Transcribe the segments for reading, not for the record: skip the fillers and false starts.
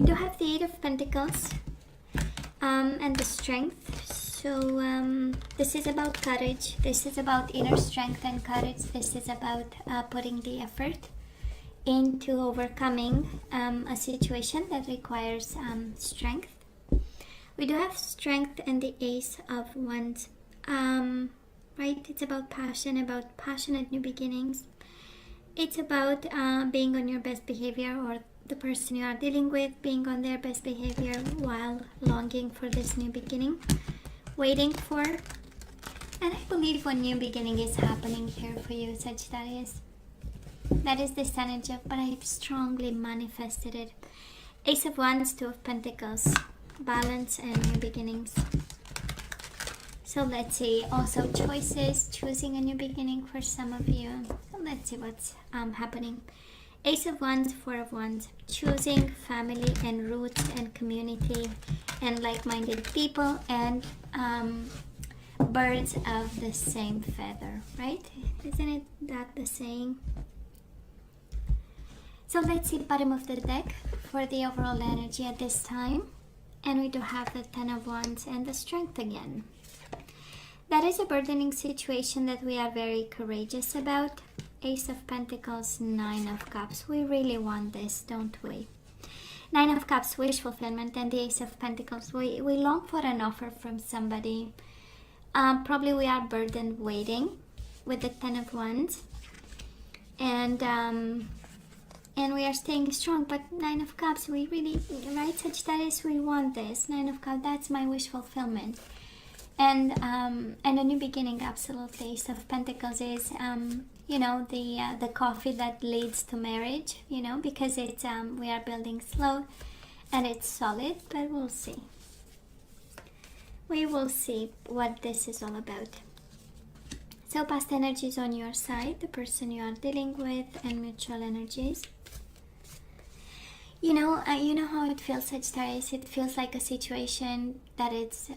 We do have the Eight of Pentacles and the Strength. So this is about courage. This is about inner strength and courage. This is about putting the effort into overcoming a situation that requires strength. We do have Strength and the Ace of Wands. Right? It's about passion, about passionate new beginnings. It's about being on your best behavior, or the person you are dealing with being on their best behavior while longing for this new beginning, waiting for. And I believe a new beginning is happening here for you, Sagittarius. That is this energy, but I've strongly manifested it. Ace of Wands, Two of Pentacles, balance and new beginnings. So let's see, also choices, choosing a new beginning for some of you. So let's see what's happening. Ace of Wands, Four of Wands, choosing family and roots and community and like-minded people and birds of the same feather, right? Isn't it that the saying? So let's see bottom of the deck for the overall energy at this time. And we do have the Ten of Wands and the Strength again. That is a burdening situation that we are very courageous about. Ace of Pentacles, Nine of Cups. We really want this, don't we? Nine of Cups, wish fulfillment, and the Ace of Pentacles. We long for an offer from somebody. Probably we are burdened waiting with the Ten of Wands. And we are staying strong, but Nine of Cups, we really, right, Sagittarius, we want this. Nine of Cups, that's my wish fulfillment. And a new beginning, absolutely. Ace of Pentacles is, you know, the coffee that leads to marriage, you know, because it's we are building slow and it's solid, but we'll see. We will see what this is all about. So past energies on your side, the person you are dealing with, and mutual energies. You know how it feels, Sagittarius. It feels like a situation that it's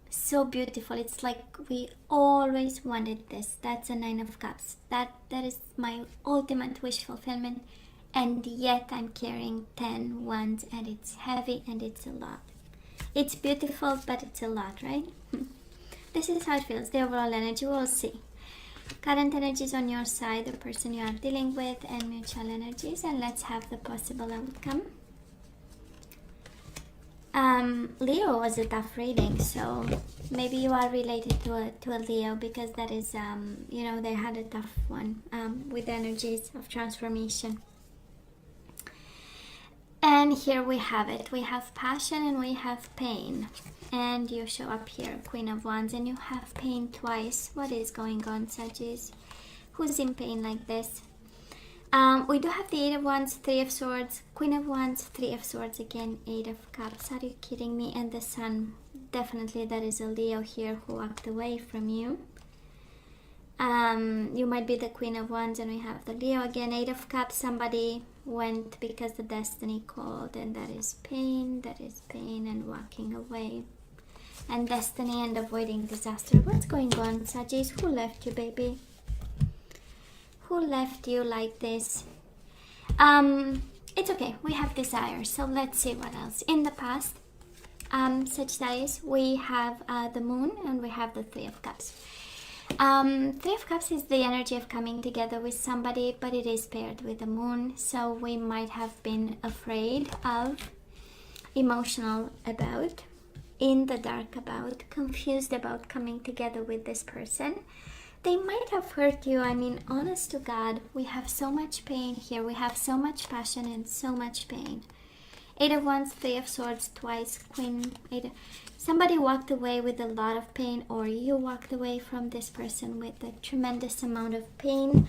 so beautiful. It's like we always wanted this. That's a Nine of Cups. That is my ultimate wish fulfillment, and yet I'm carrying 10 Wands, and it's heavy and it's a lot. It's beautiful, but it's a lot, right? This is how it feels. The overall energy, we'll see. Current energies on your side, the person you are dealing with, and mutual energies, and let's have the possible outcome. Leo was a tough reading, so maybe you are related to a Leo, because that is, you know, they had a tough one with energies of transformation. And here we have it. We have passion and we have pain. And you show up here, Queen of Wands, and you have pain twice. What is going on, Sagittarius? Who's in pain like this? We do have the Eight of Wands, Three of Swords, Queen of Wands, Three of Swords again, Eight of Cups. Are you kidding me? And the Sun. Definitely that is a Leo here who walked away from you. You might be the Queen of Wands, and we have the Leo again, Eight of Cups. Somebody went because the destiny called, and that is pain and walking away. And destiny and avoiding disaster. What's going on, Sagittarius? Who left you, baby? Who left you like this? It's okay. We have desire. So let's see what else. In the past, Sagittarius, we have the Moon and we have the Three of Cups. Three of Cups is the energy of coming together with somebody, but it is paired with the Moon. So we might have been afraid of, emotional about, in the dark about, confused about coming together with this person. They might have hurt you. I mean, honest to God, we have so much pain here. We have so much passion and so much pain. Eight of Wands, Three of Swords, twice, Queen, Somebody walked away with a lot of pain, or you walked away from this person with a tremendous amount of pain.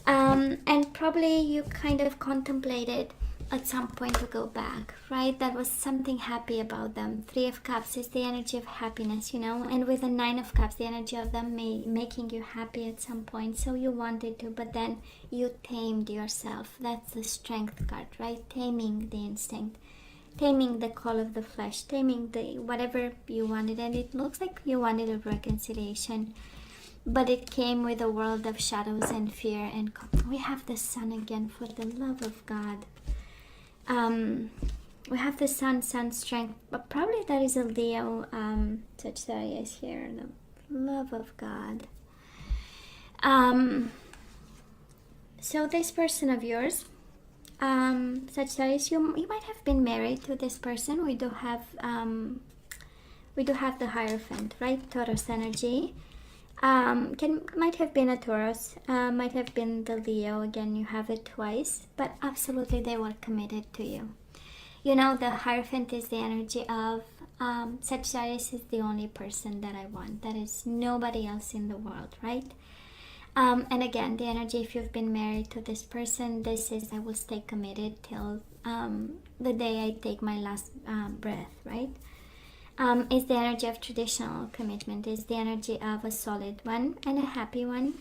And probably you kind of contemplated at some point to go back, right? That was something happy about them. Three of Cups is the energy of happiness, you know, and with the Nine of Cups, the energy of them making you happy at some point. So you wanted to, but then you tamed yourself. That's the Strength card, right? Taming the instinct, taming the call of the flesh, taming the whatever you wanted. And it looks like you wanted a reconciliation, but it came with a world of shadows and fear. And we have the Sun again, for the love of God. We have the sun strength, but probably that is a Leo, Sagittarius here, the love of God. So this person of yours, Sagittarius, you might have been married to this person. We do have the Hierophant, right? Taurus energy. Might have been a Taurus, might have been the Leo. Again, you have it twice, but absolutely they were committed to you. You know, the Hierophant is the energy of Sagittarius is the only person that I want. There is nobody else in the world, right? And again, the energy, if you've been married to this person, this is I will stay committed till the day I take my last breath, right? Is the energy of traditional commitment, is the energy of a solid one and a happy one.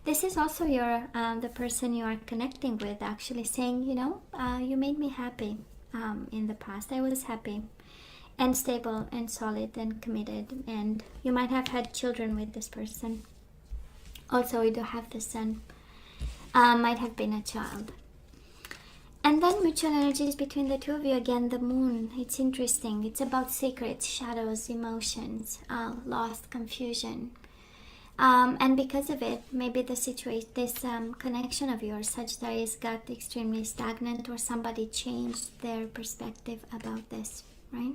This is also your the person you are connecting with, actually saying, you know, you made me happy in the past. I was happy and stable and solid and committed, and you might have had children with this person. Also, we do have the sun, might have been a child. And then mutual energies between the two of you. Again, the moon. It's interesting. It's about secrets, shadows, emotions, lost, confusion. And because of it, maybe the situation, this connection of yours, Sagittarius, got extremely stagnant, or somebody changed their perspective about this, right?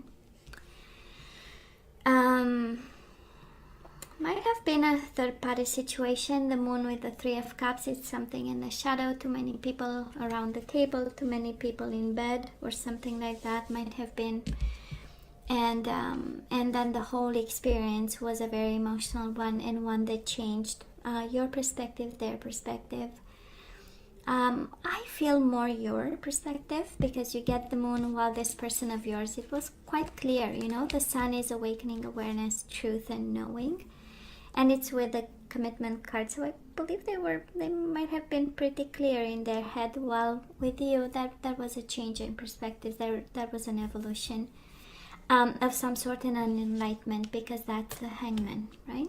Might have been a third-party situation. The moon with the Three of Cups, it's something in the shadow, too many people around the table, too many people in bed, or something like that might have been. And then the whole experience was a very emotional one, and one that changed your perspective, their perspective. I feel more your perspective, because you get the moon, while this person of yours, it was quite clear, you know, the sun is awakening awareness, truth, and knowing. And it's with the commitment card, so I believe they might have been pretty clear in their head, while with you that was a change in perspective. That was an evolution of some sort, and an enlightenment, because that's the Hangman, right?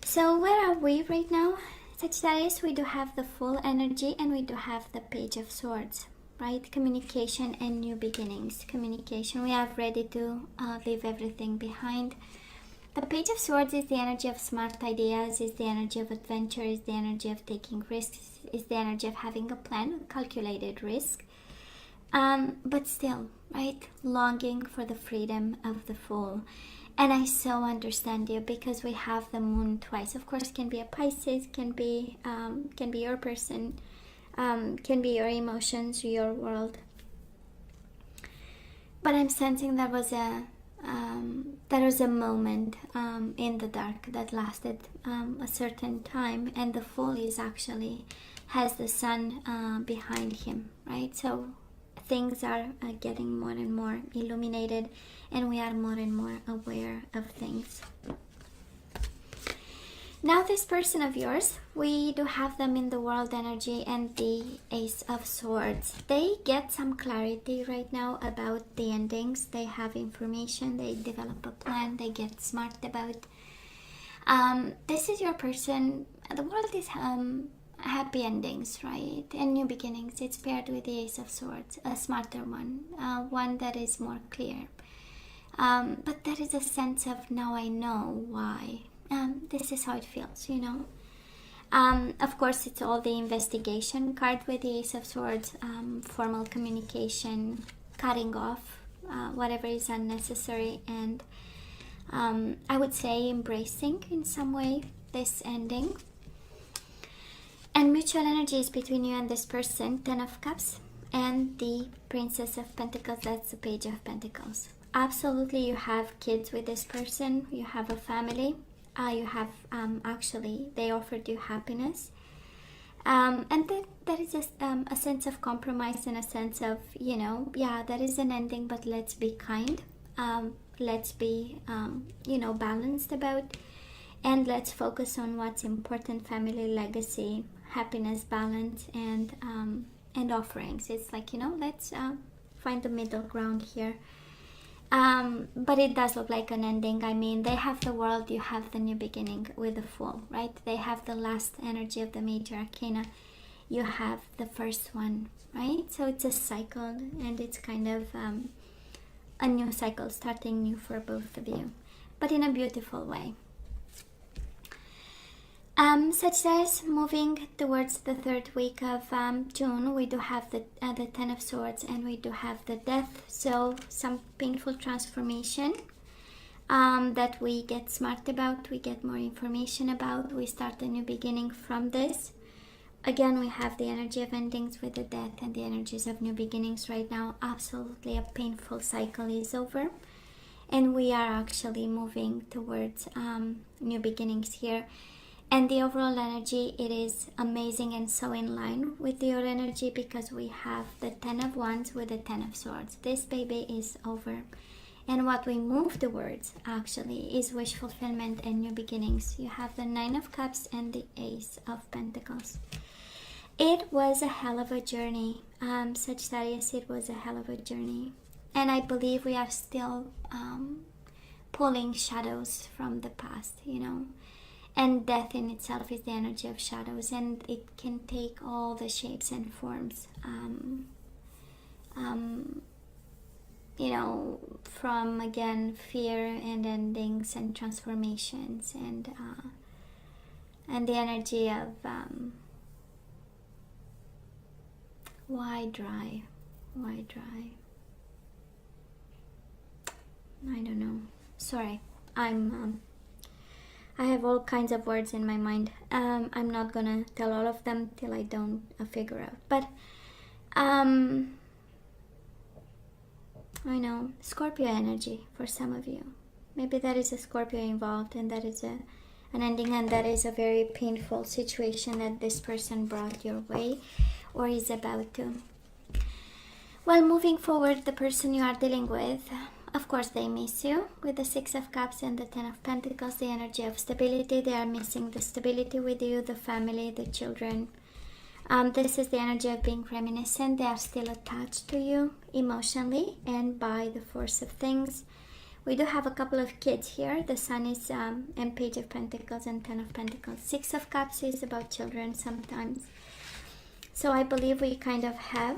So where are we right now, Sagittarius? We do have the full energy, and we do have the Page of Swords, right? Communication and new beginnings. Communication, we are ready to leave everything behind. The Page of Swords is the energy of smart ideas, is the energy of adventure, is the energy of taking risks, is the energy of having a plan, a calculated risk. But still, right, longing for the freedom of the Fool. And I so understand you, because we have the moon twice. Of course, can be a Pisces, can be your person, can be your emotions, your world. But I'm sensing there was a moment in the dark that lasted a certain time, and the Fool is actually has the sun behind him, right? So things are getting more and more illuminated, and we are more and more aware of things. Now this person of yours, we do have them in the world energy and the Ace of Swords. They get some clarity right now about the endings. They have information, they develop a plan, they get smart about. This is your person. The world is happy endings, right? And new beginnings. It's paired with the Ace of Swords, a smarter one, one that is more clear. But there is a sense of, now I know why. This is how it feels, you know. Of course, it's all the investigation card with the Ace of Swords, formal communication, cutting off whatever is unnecessary, and I would say embracing in some way this ending. And mutual energies between you and this person, 10 of Cups and the Princess of Pentacles, that's the Page of Pentacles. Absolutely, you have kids with this person, you have a family, you have, actually, they offered you happiness. And then there is a sense of compromise, and a sense of, you know, yeah, there is an ending, but let's be kind. Let's be, you know, balanced about, and let's focus on what's important: family, legacy, happiness, balance, and offerings. It's like, you know, let's find the middle ground here. But it does look like an ending. I mean, they have the World, you have the new beginning with the Fool, right? They have the last energy of the major arcana, you have the first one, right? So it's a cycle, and it's kind of a new cycle starting new for both of you, but in a beautiful way. Sagittarius, moving towards the third week of June, we do have the Ten of Swords, and we do have the Death. So some painful transformation that we get smart about, we get more information about, we start a new beginning from this. Again, we have the energy of endings with the Death and the energies of new beginnings right now. Absolutely a painful cycle is over, and we are actually moving towards new beginnings here. And the overall energy, it is amazing and so in line with your energy, because we have the Ten of Wands with the Ten of Swords. This baby is over. And what we move towards actually is wish fulfillment and new beginnings. You have the Nine of Cups and the Ace of Pentacles. It was a hell of a journey, Sagittarius. It was a hell of a journey. And I believe we are still pulling shadows from the past, you know. And death in itself is the energy of shadows, and it can take all the shapes and forms, you know, from, again, fear and endings and transformations, and the energy of why dry? I don't know. Sorry, I have all kinds of words in my mind. I'm not gonna tell all of them till I don't figure out. But I know Scorpio energy for some of you. Maybe there is a Scorpio involved, and that is an ending, and that is a very painful situation that this person brought your way or is about to. Well, moving forward, the person you are dealing with, of course, they miss you with the Six of Cups and the Ten of Pentacles, the energy of stability. They are missing the stability with you, the family, the children. This is the energy of being reminiscent. They are still attached to you emotionally and by the force of things. We do have a couple of kids here. The Sun is and Page of Pentacles and Ten of Pentacles. Six of Cups is about children sometimes. So I believe we kind of have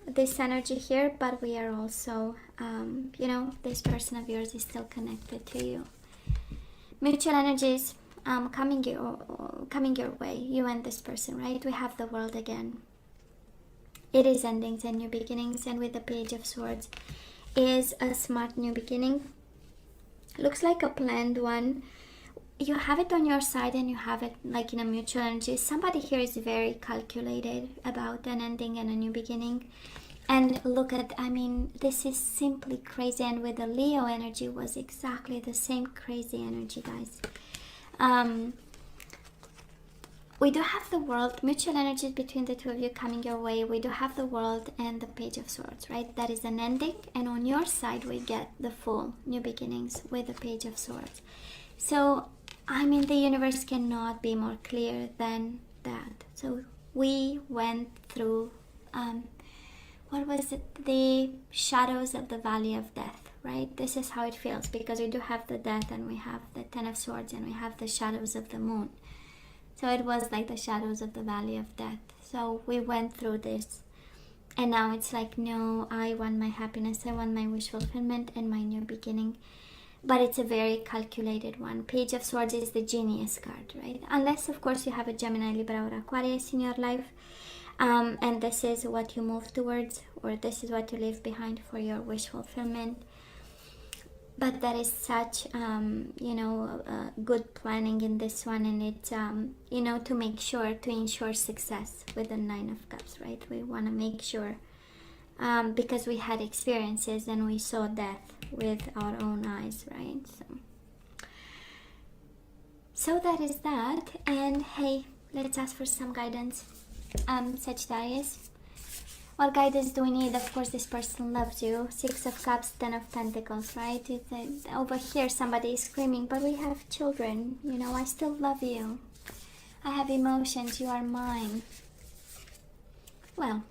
this energy here, but we are also, you know, this person of yours is still connected to you. Mutual energies coming your way, you and this person, right? We have the World again. It is endings and new beginnings, and with the Page of Swords is a smart new beginning. Looks like a planned one. You have it on your side, and you have it like in a mutual energy. Somebody here is very calculated about an ending and a new beginning. And look at, I mean, this is simply crazy. And with the Leo energy was exactly the same crazy energy, guys. We do have the World, mutual energies between the two of you coming your way. We do have the World and the Page of Swords, right? That is an ending. And on your side, we get the full new beginnings with the Page of Swords. So, I mean, the universe cannot be more clear than that. So we went through, what was it? The shadows of the Valley of Death, right? This is how it feels, because we do have the Death, and we have the Ten of Swords, and we have the shadows of the Moon. So it was like the shadows of the Valley of Death. So we went through this, and now it's like, no, I want my happiness, I want my wish fulfillment and my new beginning. But it's a very calculated one. Page of Swords is the genius card, right? Unless, of course, you have a Gemini, Libra, or Aquarius in your life. And this is what you move towards, or this is what you leave behind for your wish fulfillment. But there is such, you know, good planning in this one. And it's, you know, to make sure, to ensure success with the Nine of Cups, right? We want to make sure, because we had experiences and we saw death with our own eyes, right? So that is that. And hey, let's ask for some guidance. Sagittarius, what guidance do we need? Of course, this person loves you. Six of Cups, Ten of Pentacles, right? Over here somebody is screaming, but we have children, you know, I still love you, I have emotions, you are mine. Well,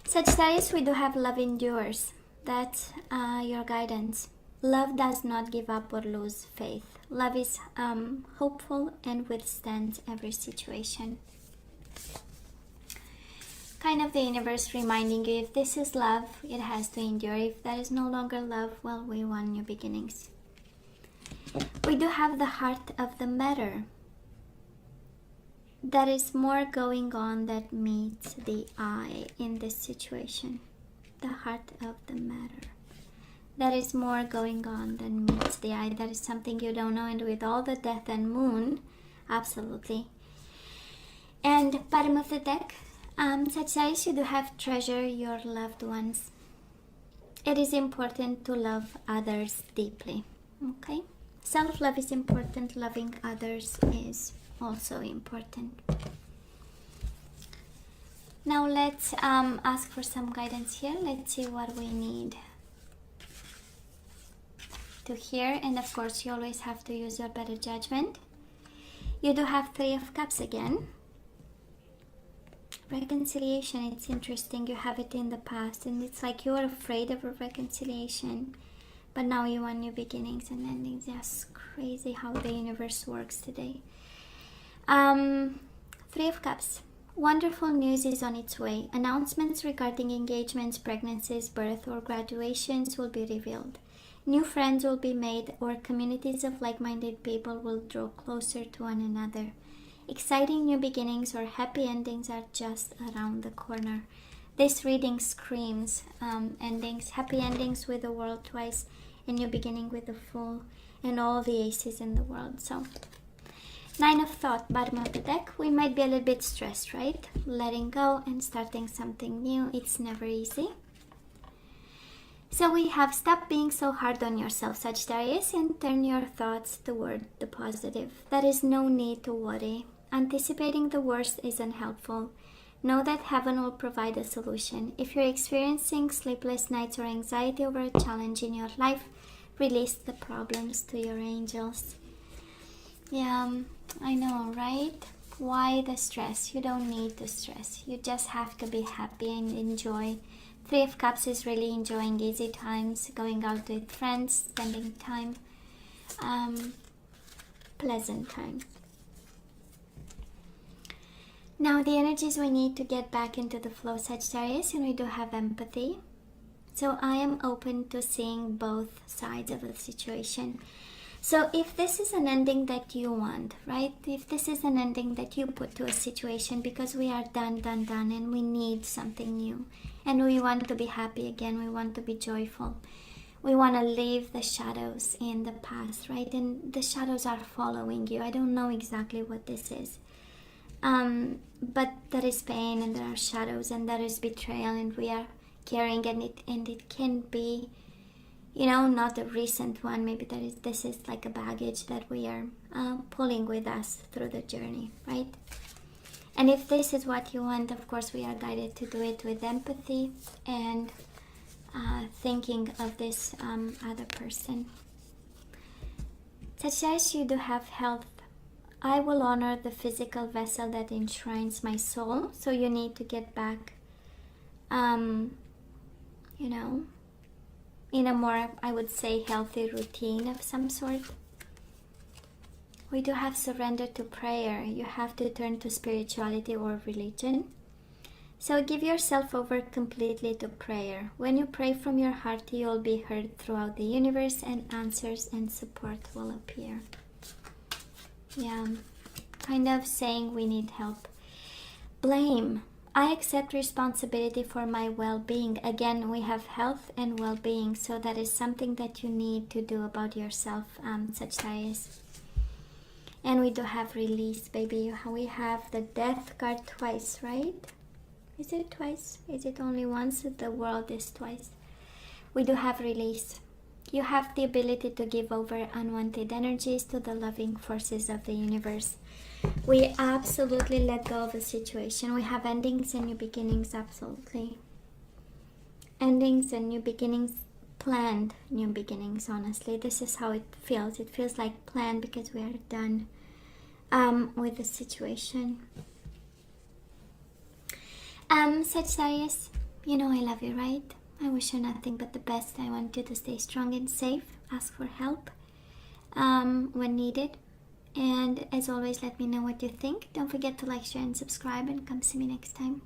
Sagittarius, we do have love endures. That's your guidance. Love does not give up or lose faith. Love is hopeful and withstands every situation. Kind of the universe reminding you, if this is love, it has to endure. If that is no longer love, well, we want new beginnings. We do have the heart of the matter. There is more going on that meets the eye in this situation. The heart of the matter. There is more going on than meets the eye. That is something you don't know, and with all the death and moon, absolutely. And bottom of the deck, Sagittarius, you do have treasure your loved ones. It is important to love others deeply, okay? Self-love is important. Loving others is also important. Now let's ask for some guidance here. Let's see what we need to hear, and of course you always have to use your better judgment. You do have Three of Cups again. Reconciliation, it's interesting. You have it in the past, and it's like you are afraid of a reconciliation, but now you want new beginnings and endings. Just crazy how the universe works today. Three of Cups. Wonderful news is on its way. Announcements regarding engagements, pregnancies, birth, or graduations will be revealed. New friends will be made, or communities of like-minded people will draw closer to one another. Exciting new beginnings or happy endings are just around the corner. This reading screams endings, happy endings with the world twice, a new beginning with the Fool, and all the aces in the world. So, Nine of Thought, bottom of the deck. We might be a little bit stressed, right? Letting go and starting something new, it's never easy. So we have stop being so hard on yourself, Sagittarius, and turn your thoughts toward the positive. There is no need to worry. Anticipating the worst is unhelpful. Know that heaven will provide a solution. If you're experiencing sleepless nights or anxiety over a challenge in your life, release the problems to your angels. Yeah, I know, right? Why the stress? You don't need to stress. You just have to be happy and enjoy. Three of Cups is really enjoying easy times, going out with friends, spending time, pleasant times. Now the energies we need to get back into the flow, Sagittarius, and we do have empathy. So I am open to seeing both sides of the situation. So if this is an ending that you want, right? If this is an ending that you put to a situation because we are done, and we need something new, and we want to be happy again, we want to be joyful, we want to leave the shadows in the past, right? And the shadows are following you. I don't know exactly what this is. But there is pain, and there are shadows, and there is betrayal, and we are carrying, and it can be, you know, not a recent one. Maybe this is like a baggage that we are pulling with us through the journey, right? And if this is what you want, of course, we are guided to do it with empathy and thinking of this other person. Sagittarius, you do have health. I will honor the physical vessel that enshrines my soul. So you need to get back, you know, in a more, I would say, healthy routine of some sort. We do have surrender to prayer. You have to turn to spirituality or religion. So give yourself over completely to prayer. When you pray from your heart, you will be heard throughout the universe, and answers and support will appear. Yeah, kind of saying we need help. Blame. I accept responsibility for my well-being. Again, we have health and well-being, so that is something that you need to do about yourself, Sagittarius. And we do have release, baby. We have the Death card twice, right? Is it twice? Is it only once? The World is twice. We do have release. You have the ability to give over unwanted energies to the loving forces of the universe. We absolutely let go of a situation. We have endings and new beginnings, absolutely. Endings and new beginnings, planned new beginnings, honestly. This is how it feels. It feels like planned because we are done with the situation. Sagittarius, you know I love you, right? I wish you nothing but the best. I want you to stay strong and safe. ask for help when needed. And as always, let me know what you think. Don't forget to like, share, and subscribe, and come see me next time.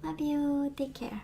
Love you. Take care.